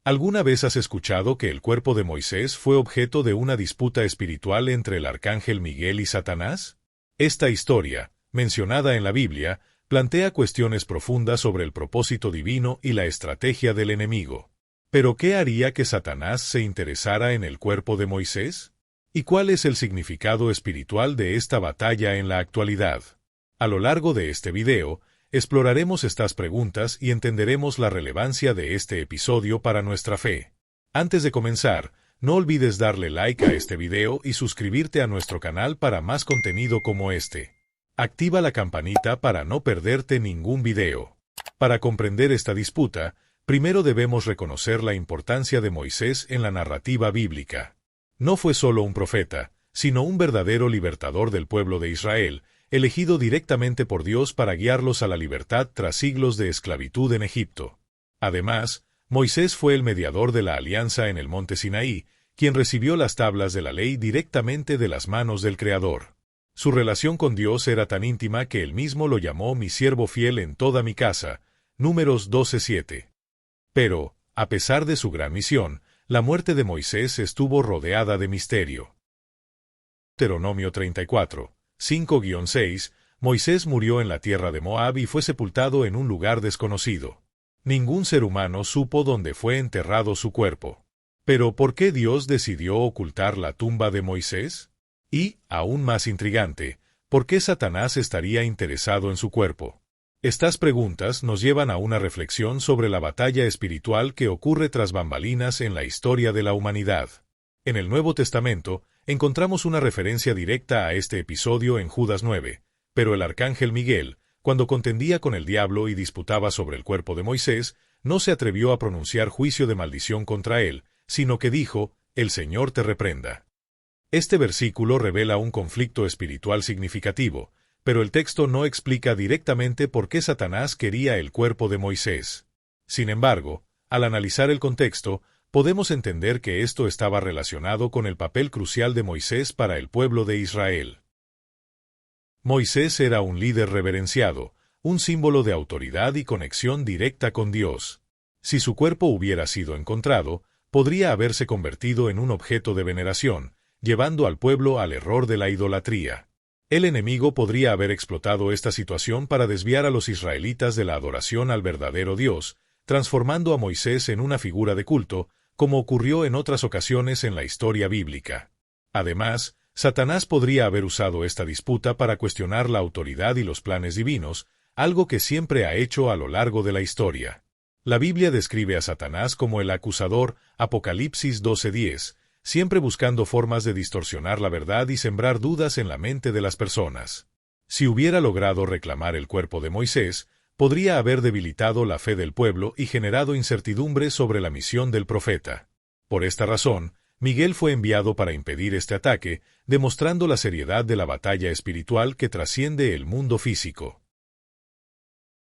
¿Alguna vez has escuchado que el cuerpo de Moisés fue objeto de una disputa espiritual entre el arcángel Miguel y Satanás? Esta historia, mencionada en la Biblia, plantea cuestiones profundas sobre el propósito divino y la estrategia del enemigo. ¿Pero qué haría que Satanás se interesara en el cuerpo de Moisés? ¿Y cuál es el significado espiritual de esta batalla en la actualidad? A lo largo de este video, exploraremos estas preguntas y entenderemos la relevancia de este episodio para nuestra fe. Antes de comenzar, no olvides darle like a este video y suscribirte a nuestro canal para más contenido como este. Activa la campanita para no perderte ningún video. Para comprender esta disputa, primero debemos reconocer la importancia de Moisés en la narrativa bíblica. No fue solo un profeta, sino un verdadero libertador del pueblo de Israel, elegido directamente por Dios para guiarlos a la libertad tras siglos de esclavitud en Egipto. Además, Moisés fue el mediador de la alianza en el monte Sinaí, quien recibió las tablas de la ley directamente de las manos del Creador. Su relación con Dios era tan íntima que él mismo lo llamó mi siervo fiel en toda mi casa, Números 12:7. Pero, a pesar de su gran misión, la muerte de Moisés estuvo rodeada de misterio. Deuteronomio 34. 5-6, Moisés murió en la tierra de Moab y fue sepultado en un lugar desconocido. Ningún ser humano supo dónde fue enterrado su cuerpo. Pero ¿por qué Dios decidió ocultar la tumba de Moisés? Y, aún más intrigante, ¿por qué Satanás estaría interesado en su cuerpo? Estas preguntas nos llevan a una reflexión sobre la batalla espiritual que ocurre tras bambalinas en la historia de la humanidad. En el Nuevo Testamento, encontramos una referencia directa a este episodio en Judas 9, pero el arcángel Miguel, cuando contendía con el diablo y disputaba sobre el cuerpo de Moisés, no se atrevió a pronunciar juicio de maldición contra él, sino que dijo, «El Señor te reprenda». Este versículo revela un conflicto espiritual significativo, pero el texto no explica directamente por qué Satanás quería el cuerpo de Moisés. Sin embargo, al analizar el contexto, podemos entender que esto estaba relacionado con el papel crucial de Moisés para el pueblo de Israel. Moisés era un líder reverenciado, un símbolo de autoridad y conexión directa con Dios. Si su cuerpo hubiera sido encontrado, podría haberse convertido en un objeto de veneración, llevando al pueblo al error de la idolatría. El enemigo podría haber explotado esta situación para desviar a los israelitas de la adoración al verdadero Dios, transformando a Moisés en una figura de culto, como ocurrió en otras ocasiones en la historia bíblica. Además, Satanás podría haber usado esta disputa para cuestionar la autoridad y los planes divinos, algo que siempre ha hecho a lo largo de la historia. La Biblia describe a Satanás como el acusador, Apocalipsis 12:10, siempre buscando formas de distorsionar la verdad y sembrar dudas en la mente de las personas. Si hubiera logrado reclamar el cuerpo de Moisés, podría haber debilitado la fe del pueblo y generado incertidumbre sobre la misión del profeta. Por esta razón, Miguel fue enviado para impedir este ataque, demostrando la seriedad de la batalla espiritual que trasciende el mundo físico.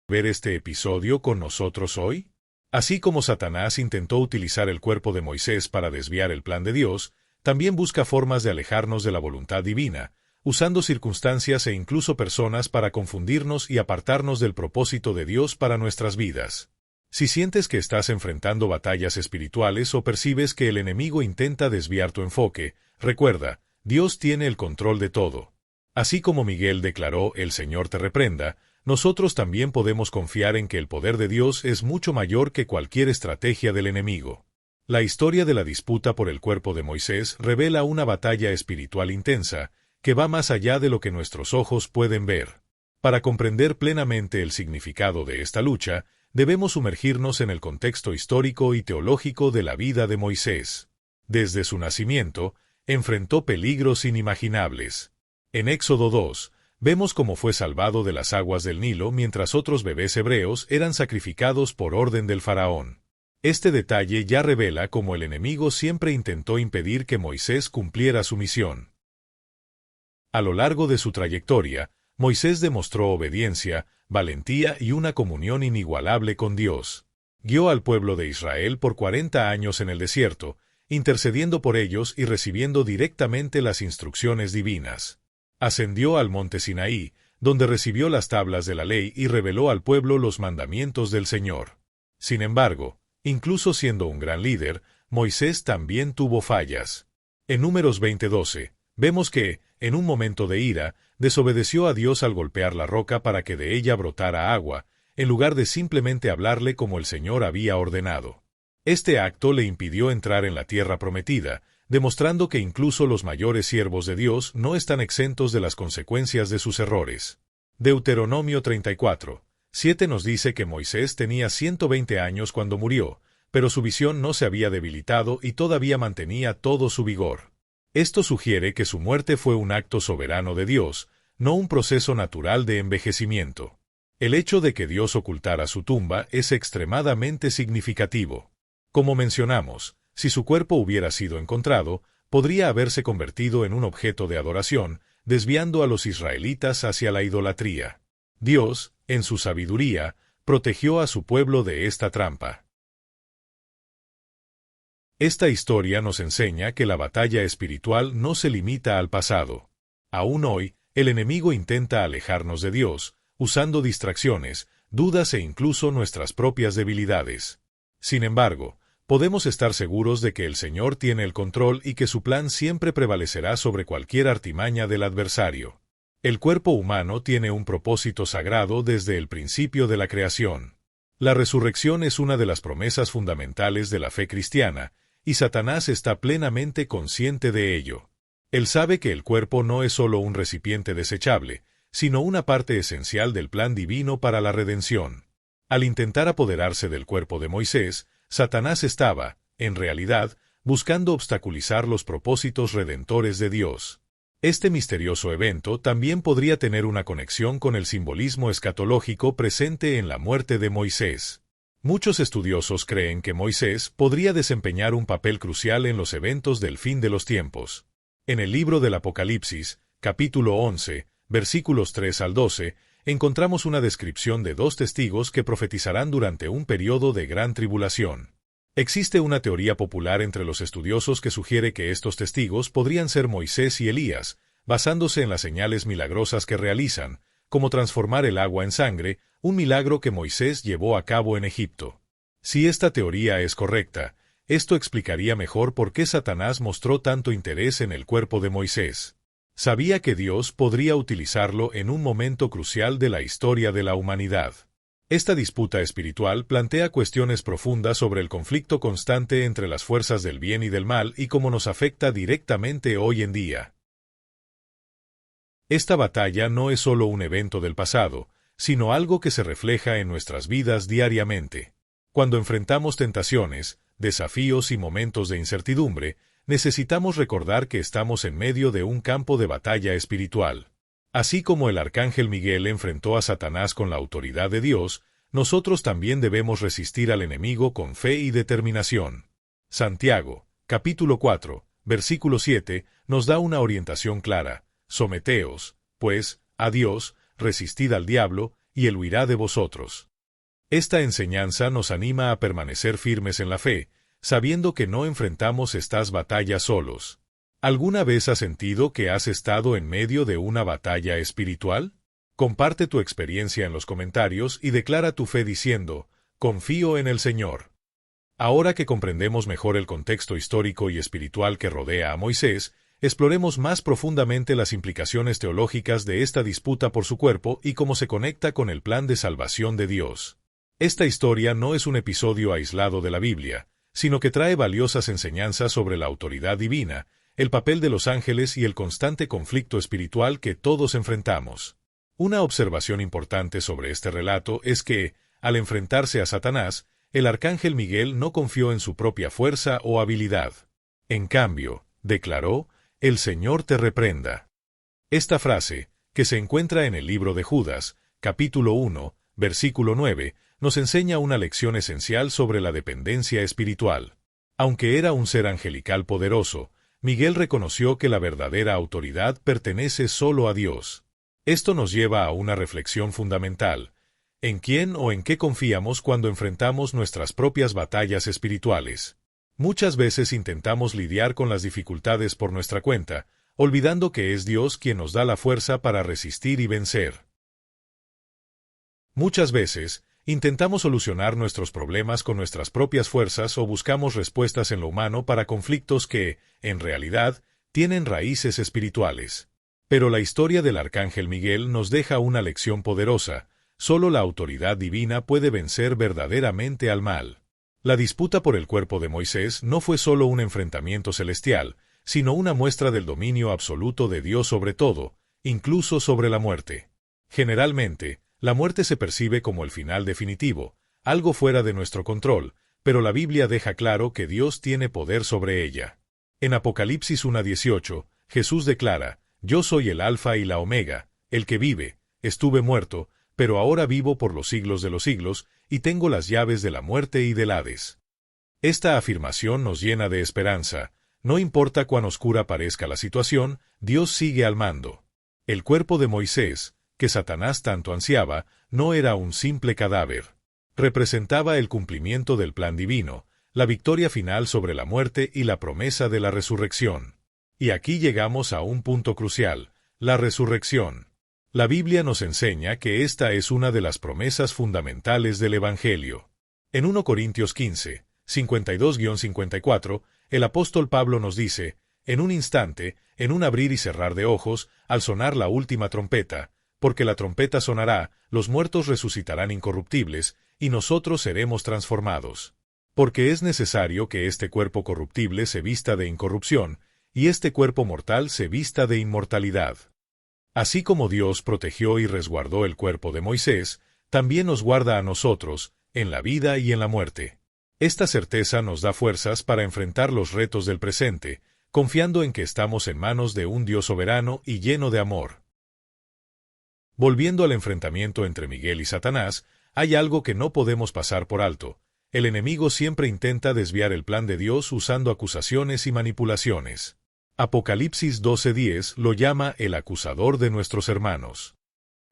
¿Ver este episodio con nosotros hoy? Así como Satanás intentó utilizar el cuerpo de Moisés para desviar el plan de Dios, también busca formas de alejarnos de la voluntad divina, usando circunstancias e incluso personas para confundirnos y apartarnos del propósito de Dios para nuestras vidas. Si sientes que estás enfrentando batallas espirituales o percibes que el enemigo intenta desviar tu enfoque, recuerda, Dios tiene el control de todo. Así como Miguel declaró «El Señor te reprenda», nosotros también podemos confiar en que el poder de Dios es mucho mayor que cualquier estrategia del enemigo. La historia de la disputa por el cuerpo de Moisés revela una batalla espiritual intensa, que va más allá de lo que nuestros ojos pueden ver. Para comprender plenamente el significado de esta lucha, debemos sumergirnos en el contexto histórico y teológico de la vida de Moisés. Desde su nacimiento, enfrentó peligros inimaginables. En Éxodo 2, vemos cómo fue salvado de las aguas del Nilo mientras otros bebés hebreos eran sacrificados por orden del faraón. Este detalle ya revela cómo el enemigo siempre intentó impedir que Moisés cumpliera su misión. A lo largo de su trayectoria, Moisés demostró obediencia, valentía y una comunión inigualable con Dios. Guió al pueblo de Israel por 40 años en el desierto, intercediendo por ellos y recibiendo directamente las instrucciones divinas. Ascendió al monte Sinaí, donde recibió las tablas de la ley y reveló al pueblo los mandamientos del Señor. Sin embargo, Incluso siendo un gran líder, Moisés también tuvo fallas. En Números 20:12, vemos que, en un momento de ira, desobedeció a Dios al golpear la roca para que de ella brotara agua, en lugar de simplemente hablarle como el Señor había ordenado. Este acto le impidió entrar en la tierra prometida, demostrando que incluso los mayores siervos de Dios no están exentos de las consecuencias de sus errores. Deuteronomio 34:7 nos dice que Moisés tenía 120 años cuando murió, pero su visión no se había debilitado y todavía mantenía todo su vigor. Esto sugiere que su muerte fue un acto soberano de Dios, no un proceso natural de envejecimiento. El hecho de que Dios ocultara su tumba es extremadamente significativo. Como mencionamos, si su cuerpo hubiera sido encontrado, podría haberse convertido en un objeto de adoración, desviando a los israelitas hacia la idolatría. Dios, en su sabiduría, protegió a su pueblo de esta trampa. Esta historia nos enseña que la batalla espiritual no se limita al pasado. Aún hoy, el enemigo intenta alejarnos de Dios, usando distracciones, dudas e incluso nuestras propias debilidades. Sin embargo, podemos estar seguros de que el Señor tiene el control y que su plan siempre prevalecerá sobre cualquier artimaña del adversario. El cuerpo humano tiene un propósito sagrado desde el principio de la creación. La resurrección es una de las promesas fundamentales de la fe cristiana, y Satanás está plenamente consciente de ello. Él sabe que el cuerpo no es solo un recipiente desechable, sino una parte esencial del plan divino para la redención. Al intentar apoderarse del cuerpo de Moisés, Satanás estaba, en realidad, buscando obstaculizar los propósitos redentores de Dios. Este misterioso evento también podría tener una conexión con el simbolismo escatológico presente en la muerte de Moisés. Muchos estudiosos creen que Moisés podría desempeñar un papel crucial en los eventos del fin de los tiempos. En el libro del Apocalipsis, capítulo 11, versículos 3 al 12, encontramos una descripción de dos testigos que profetizarán durante un periodo de gran tribulación. Existe una teoría popular entre los estudiosos que sugiere que estos testigos podrían ser Moisés y Elías, basándose en las señales milagrosas que realizan, como transformar el agua en sangre, un milagro que Moisés llevó a cabo en Egipto. Si esta teoría es correcta, esto explicaría mejor por qué Satanás mostró tanto interés en el cuerpo de Moisés. Sabía que Dios podría utilizarlo en un momento crucial de la historia de la humanidad. Esta disputa espiritual plantea cuestiones profundas sobre el conflicto constante entre las fuerzas del bien y del mal y cómo nos afecta directamente hoy en día. Esta batalla no es solo un evento del pasado, sino algo que se refleja en nuestras vidas diariamente. Cuando enfrentamos tentaciones, desafíos y momentos de incertidumbre, necesitamos recordar que estamos en medio de un campo de batalla espiritual. Así como el arcángel Miguel enfrentó a Satanás con la autoridad de Dios, nosotros también debemos resistir al enemigo con fe y determinación. Santiago, capítulo 4, versículo 7, nos da una orientación clara. Someteos, pues, a Dios, resistid al diablo, y él huirá de vosotros. Esta enseñanza nos anima a permanecer firmes en la fe, sabiendo que no enfrentamos estas batallas solos. ¿Alguna vez has sentido que has estado en medio de una batalla espiritual? Comparte tu experiencia en los comentarios y declara tu fe diciendo, confío en el Señor. Ahora que comprendemos mejor el contexto histórico y espiritual que rodea a Moisés, exploremos más profundamente las implicaciones teológicas de esta disputa por su cuerpo y cómo se conecta con el plan de salvación de Dios. Esta historia no es un episodio aislado de la Biblia, sino que trae valiosas enseñanzas sobre la autoridad divina, el papel de los ángeles y el constante conflicto espiritual que todos enfrentamos. Una observación importante sobre este relato es que, al enfrentarse a Satanás, el arcángel Miguel no confió en su propia fuerza o habilidad. En cambio, declaró, «El Señor te reprenda». Esta frase, que se encuentra en el libro de Judas, capítulo 1, versículo 9, nos enseña una lección esencial sobre la dependencia espiritual. Aunque era un ser angelical poderoso, Miguel reconoció que la verdadera autoridad pertenece solo a Dios. Esto nos lleva a una reflexión fundamental. ¿En quién o en qué confiamos cuando enfrentamos nuestras propias batallas espirituales? Muchas veces intentamos lidiar con las dificultades por nuestra cuenta, olvidando que es Dios quien nos da la fuerza para resistir y vencer. Muchas veces, Intentamos solucionar nuestros problemas con nuestras propias fuerzas o buscamos respuestas en lo humano para conflictos que, en realidad, tienen raíces espirituales. Pero la historia del Arcángel Miguel nos deja una lección poderosa. Solo la autoridad divina puede vencer verdaderamente al mal. La disputa por el cuerpo de Moisés no fue solo un enfrentamiento celestial, sino una muestra del dominio absoluto de Dios sobre todo, incluso sobre la muerte. Generalmente, la muerte se percibe como el final definitivo, algo fuera de nuestro control, pero la Biblia deja claro que Dios tiene poder sobre ella. En Apocalipsis 1:18, Jesús declara: «Yo soy el Alfa y la Omega, el que vive. Estuve muerto, pero ahora vivo por los siglos de los siglos, y tengo las llaves de la muerte y del Hades». Esta afirmación nos llena de esperanza. No importa cuán oscura parezca la situación, Dios sigue al mando. El cuerpo de Moisés, que Satanás tanto ansiaba, no era un simple cadáver. Representaba el cumplimiento del plan divino, la victoria final sobre la muerte y la promesa de la resurrección. Y aquí llegamos a un punto crucial: la resurrección. La Biblia nos enseña que esta es una de las promesas fundamentales del Evangelio. En 1 Corintios 15, 52-54, el apóstol Pablo nos dice: «En un instante, en un abrir y cerrar de ojos, al sonar la última trompeta, porque la trompeta sonará, los muertos resucitarán incorruptibles, y nosotros seremos transformados. Porque es necesario que este cuerpo corruptible se vista de incorrupción, y este cuerpo mortal se vista de inmortalidad». Así como Dios protegió y resguardó el cuerpo de Moisés, también nos guarda a nosotros, en la vida y en la muerte. Esta certeza nos da fuerzas para enfrentar los retos del presente, confiando en que estamos en manos de un Dios soberano y lleno de amor. Volviendo al enfrentamiento entre Miguel y Satanás, hay algo que no podemos pasar por alto. El enemigo siempre intenta desviar el plan de Dios usando acusaciones y manipulaciones. Apocalipsis 12:10 lo llama el acusador de nuestros hermanos.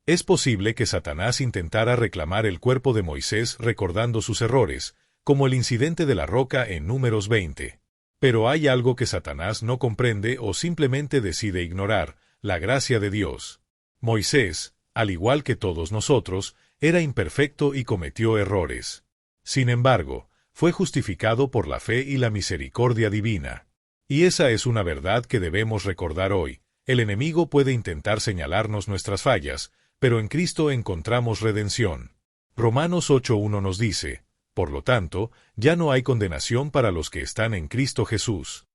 Es posible que Satanás intentara reclamar el cuerpo de Moisés recordando sus errores, como el incidente de la roca en Números 20. Pero hay algo que Satanás no comprende o simplemente decide ignorar: la gracia de Dios. Moisés, al igual que todos nosotros, era imperfecto y cometió errores. Sin embargo, fue justificado por la fe y la misericordia divina. Y esa es una verdad que debemos recordar hoy. El enemigo puede intentar señalarnos nuestras fallas, pero en Cristo encontramos redención. Romanos 8:1 nos dice: «Por lo tanto, ya no hay condenación para los que están en Cristo Jesús».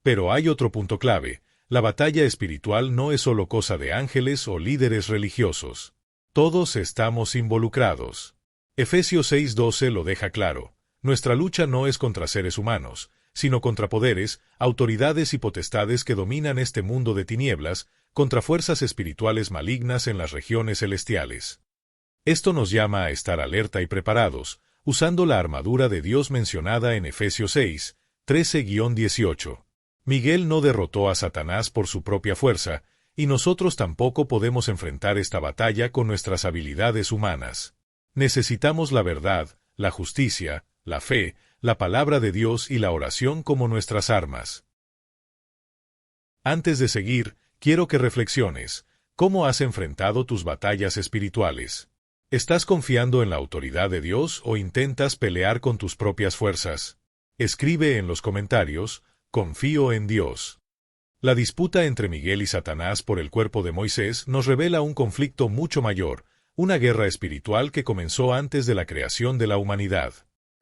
Pero hay otro punto clave: la batalla espiritual no es solo cosa de ángeles o líderes religiosos. Todos estamos involucrados. Efesios 6:12 lo deja claro: «Nuestra lucha no es contra seres humanos, sino contra poderes, autoridades y potestades que dominan este mundo de tinieblas, contra fuerzas espirituales malignas en las regiones celestiales». Esto nos llama a estar alerta y preparados, usando la armadura de Dios mencionada en Efesios 6, 13-18. Miguel no derrotó a Satanás por su propia fuerza, y nosotros tampoco podemos enfrentar esta batalla con nuestras habilidades humanas. Necesitamos la verdad, la justicia, la fe, la palabra de Dios y la oración como nuestras armas. Antes de seguir, quiero que reflexiones. ¿Cómo has enfrentado tus batallas espirituales? ¿Estás confiando en la autoridad de Dios o intentas pelear con tus propias fuerzas? Escribe en los comentarios: «Confío en Dios». La disputa entre Miguel y Satanás por el cuerpo de Moisés nos revela un conflicto mucho mayor, una guerra espiritual que comenzó antes de la creación de la humanidad.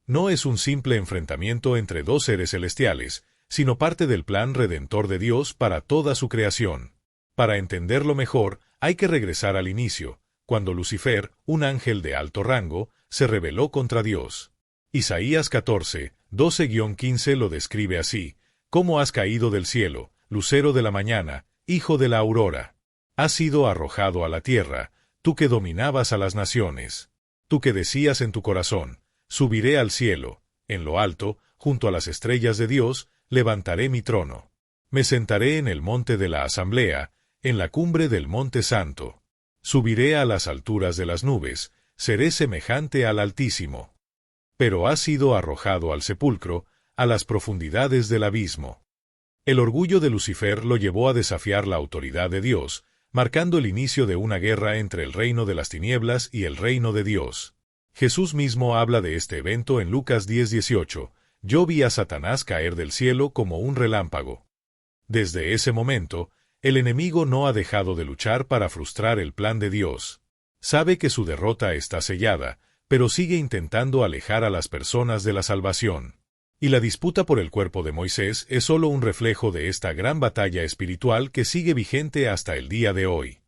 No es un simple enfrentamiento entre dos seres celestiales, sino parte del plan redentor de Dios para toda su creación. Para entenderlo mejor, hay que regresar al inicio, cuando Lucifer, un ángel de alto rango, se rebeló contra Dios. Isaías 14, 12-15 lo describe así: «¿Cómo has caído del cielo, lucero de la mañana, hijo de la aurora? Has sido arrojado a la tierra, tú que dominabas a las naciones. Tú que decías en tu corazón: subiré al cielo, en lo alto, junto a las estrellas de Dios, levantaré mi trono. Me sentaré en el monte de la asamblea, en la cumbre del monte santo. Subiré a las alturas de las nubes, seré semejante al Altísimo». Pero has sido arrojado al sepulcro, a las profundidades del abismo. El orgullo de Lucifer lo llevó a desafiar la autoridad de Dios, marcando el inicio de una guerra entre el reino de las tinieblas y el reino de Dios. Jesús mismo habla de este evento en Lucas 10:18. Yo vi a Satanás caer del cielo como un relámpago. Desde ese momento, el enemigo no ha dejado de luchar para frustrar el plan de Dios. Sabe que su derrota está sellada, pero sigue intentando alejar a las personas de la salvación. Y la disputa por el cuerpo de Moisés es solo un reflejo de esta gran batalla espiritual que sigue vigente hasta el día de hoy.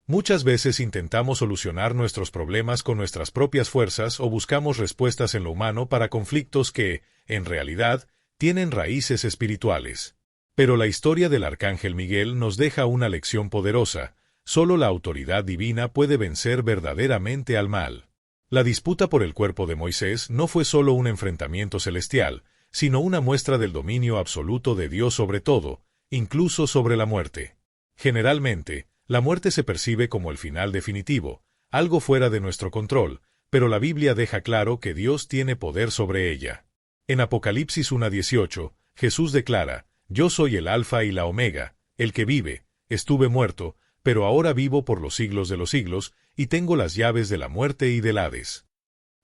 Muchas veces intentamos solucionar nuestros problemas con nuestras propias fuerzas o buscamos respuestas en lo humano para conflictos que, en realidad, tienen raíces espirituales. Pero la historia del arcángel Miguel nos deja una lección poderosa. Solo la autoridad divina puede vencer verdaderamente al mal. La disputa por el cuerpo de Moisés no fue solo un enfrentamiento celestial, sino una muestra del dominio absoluto de Dios sobre todo, incluso sobre la muerte. Generalmente, la muerte se percibe como el final definitivo, algo fuera de nuestro control, pero la Biblia deja claro que Dios tiene poder sobre ella. En Apocalipsis 1:18, Jesús declara: Yo soy el Alfa y la Omega, el que vive. Estuve muerto, pero ahora vivo por los siglos de los siglos, y tengo las llaves de la muerte y del Hades.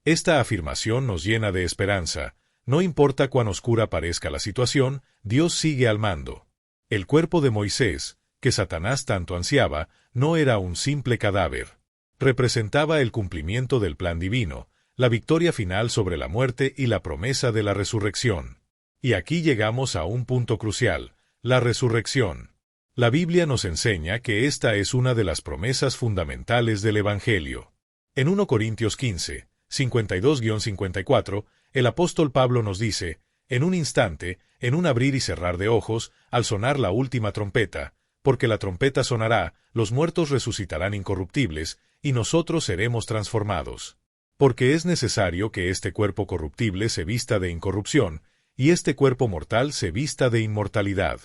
Esta afirmación nos llena de esperanza. No importa cuán oscura parezca la situación, Dios sigue al mando. El cuerpo de Moisés, que Satanás tanto ansiaba, no era un simple cadáver. Representaba el cumplimiento del plan divino, la victoria final sobre la muerte y la promesa de la resurrección. Y aquí llegamos a un punto crucial: la resurrección. La Biblia nos enseña que esta es una de las promesas fundamentales del Evangelio. En 1 Corintios 15, 52-54, el apóstol Pablo nos dice: En un instante, en un abrir y cerrar de ojos, al sonar la última trompeta, porque la trompeta sonará, los muertos resucitarán incorruptibles, y nosotros seremos transformados. Porque es necesario que este cuerpo corruptible se vista de incorrupción, y este cuerpo mortal se vista de inmortalidad.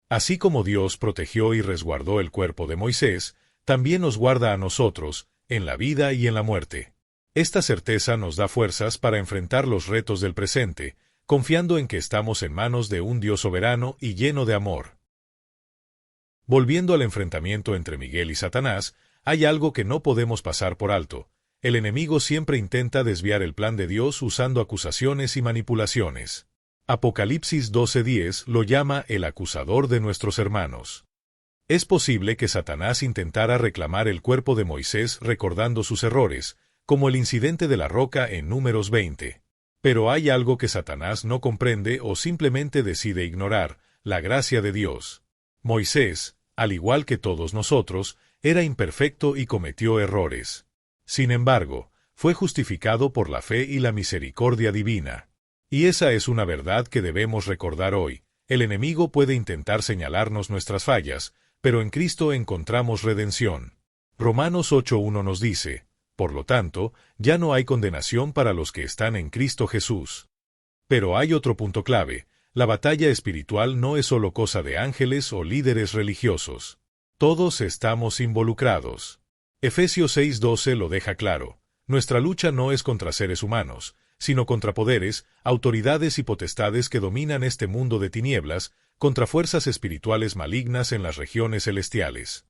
Así como Dios protegió y resguardó el cuerpo de Moisés, también nos guarda a nosotros, en la vida y en la muerte. Esta certeza nos da fuerzas para enfrentar los retos del presente, confiando en que estamos en manos de un Dios soberano y lleno de amor. Volviendo al enfrentamiento entre Miguel y Satanás, hay algo que no podemos pasar por alto. El enemigo siempre intenta desviar el plan de Dios usando acusaciones y manipulaciones. Apocalipsis 12:10 lo llama el acusador de nuestros hermanos. Es posible que Satanás intentara reclamar el cuerpo de Moisés recordando sus errores, como el incidente de la roca en Números 20. Pero hay algo que Satanás no comprende o simplemente decide ignorar: la gracia de Dios. Moisés, al igual que todos nosotros, era imperfecto y cometió errores. Sin embargo, fue justificado por la fe y la misericordia divina. Y esa es una verdad que debemos recordar hoy. El enemigo puede intentar señalarnos nuestras fallas, pero en Cristo encontramos redención. Romanos 8:1 nos dice: Por lo tanto, ya no hay condenación para los que están en Cristo Jesús. Pero hay otro punto clave: la batalla espiritual no es solo cosa de ángeles o líderes religiosos. Todos estamos involucrados. Efesios 6:12 lo deja claro: nuestra lucha no es contra seres humanos, sino contra poderes, autoridades y potestades que dominan este mundo de tinieblas, contra fuerzas espirituales malignas en las regiones celestiales.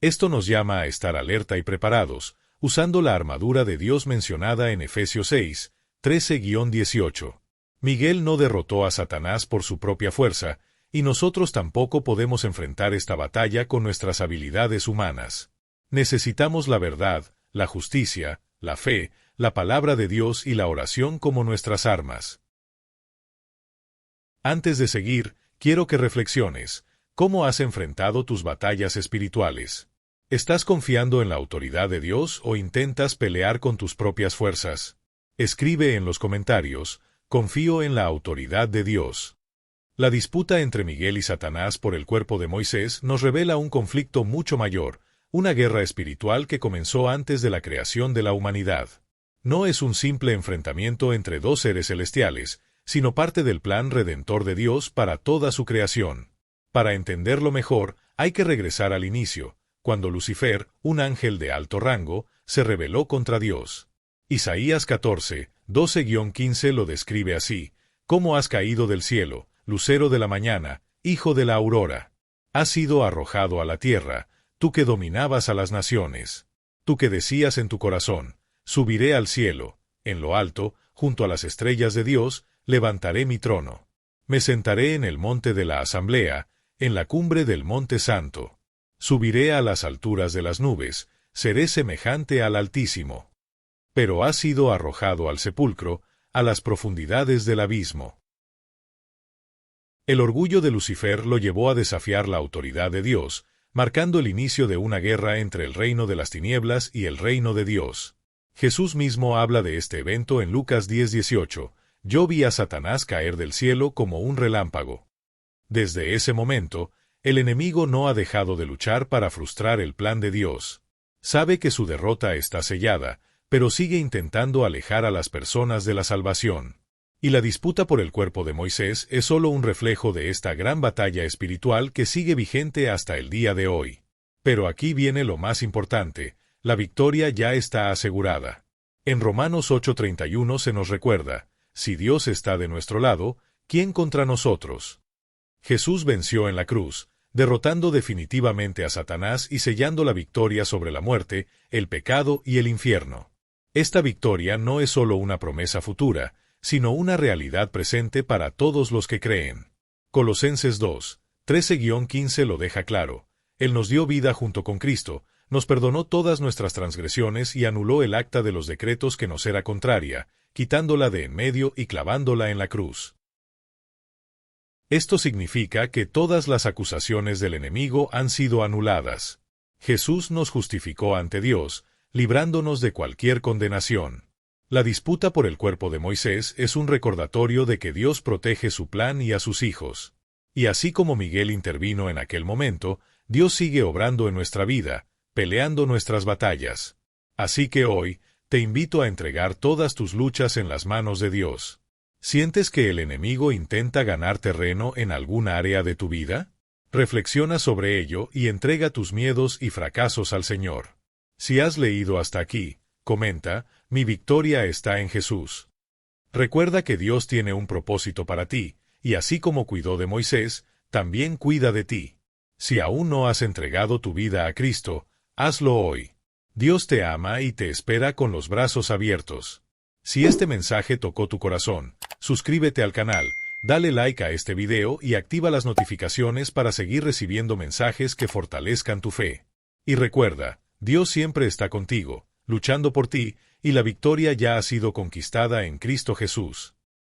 Esto nos llama a estar alerta y preparados, usando la armadura de Dios mencionada en Efesios 6, 13-18. Miguel no derrotó a Satanás por su propia fuerza, y nosotros tampoco podemos enfrentar esta batalla con nuestras habilidades humanas. Necesitamos la verdad, la justicia, la fe, la palabra de Dios y la oración como nuestras armas. Antes de seguir, quiero que reflexiones: ¿cómo has enfrentado tus batallas espirituales? ¿Estás confiando en la autoridad de Dios o intentas pelear con tus propias fuerzas? Escribe en los comentarios: confío en la autoridad de Dios. La disputa entre Miguel y Satanás por el cuerpo de Moisés nos revela un conflicto mucho mayor, una guerra espiritual que comenzó antes de la creación de la humanidad. No es un simple enfrentamiento entre dos seres celestiales, sino parte del plan redentor de Dios para toda su creación. Para entenderlo mejor, hay que regresar al inicio, cuando Lucifer, un ángel de alto rango, se rebeló contra Dios. Isaías 14, 12-15 lo describe así: ¿Cómo has caído del cielo, lucero de la mañana, hijo de la aurora? Has sido arrojado a la tierra, tú que dominabas a las naciones. Tú que decías en tu corazón: Subiré al cielo, en lo alto, junto a las estrellas de Dios, levantaré mi trono. Me sentaré en el monte de la asamblea, en la cumbre del monte santo. Subiré a las alturas de las nubes, seré semejante al Altísimo. Pero has sido arrojado al sepulcro, a las profundidades del abismo. El orgullo de Lucifer lo llevó a desafiar la autoridad de Dios, marcando el inicio de una guerra entre el reino de las tinieblas y el reino de Dios. Jesús mismo habla de este evento en Lucas 10:18. Yo vi a Satanás caer del cielo como un relámpago. Desde ese momento, el enemigo no ha dejado de luchar para frustrar el plan de Dios. Sabe que su derrota está sellada, pero sigue intentando alejar a las personas de la salvación. Y la disputa por el cuerpo de Moisés es solo un reflejo de esta gran batalla espiritual que sigue vigente hasta el día de hoy. Pero aquí viene lo más importante: la victoria ya está asegurada. En Romanos 8:31 se nos recuerda: si Dios está de nuestro lado, ¿quién contra nosotros? Jesús venció en la cruz, derrotando definitivamente a Satanás y sellando la victoria sobre la muerte, el pecado y el infierno. Esta victoria no es solo una promesa futura, sino una realidad presente para todos los que creen. Colosenses 2:13-15 lo deja claro: Él nos dio vida junto con Cristo, nos perdonó todas nuestras transgresiones y anuló el acta de los decretos que nos era contraria, quitándola de en medio y clavándola en la cruz. Esto significa que todas las acusaciones del enemigo han sido anuladas. Jesús nos justificó ante Dios, librándonos de cualquier condenación. La disputa por el cuerpo de Moisés es un recordatorio de que Dios protege su plan y a sus hijos. Y así como Miguel intervino en aquel momento, Dios sigue obrando en nuestra vida, peleando nuestras batallas. Así que hoy, te invito a entregar todas tus luchas en las manos de Dios. ¿Sientes que el enemigo intenta ganar terreno en alguna área de tu vida? Reflexiona sobre ello y entrega tus miedos y fracasos al Señor. Si has leído hasta aquí, comenta: mi victoria está en Jesús. Recuerda que Dios tiene un propósito para ti, y así como cuidó de Moisés, también cuida de ti. Si aún no has entregado tu vida a Cristo, hazlo hoy. Dios te ama y te espera con los brazos abiertos. Si este mensaje tocó tu corazón, suscríbete al canal, dale like a este video y activa las notificaciones para seguir recibiendo mensajes que fortalezcan tu fe. Y recuerda, Dios siempre está contigo, luchando por ti, y la victoria ya ha sido conquistada en Cristo Jesús.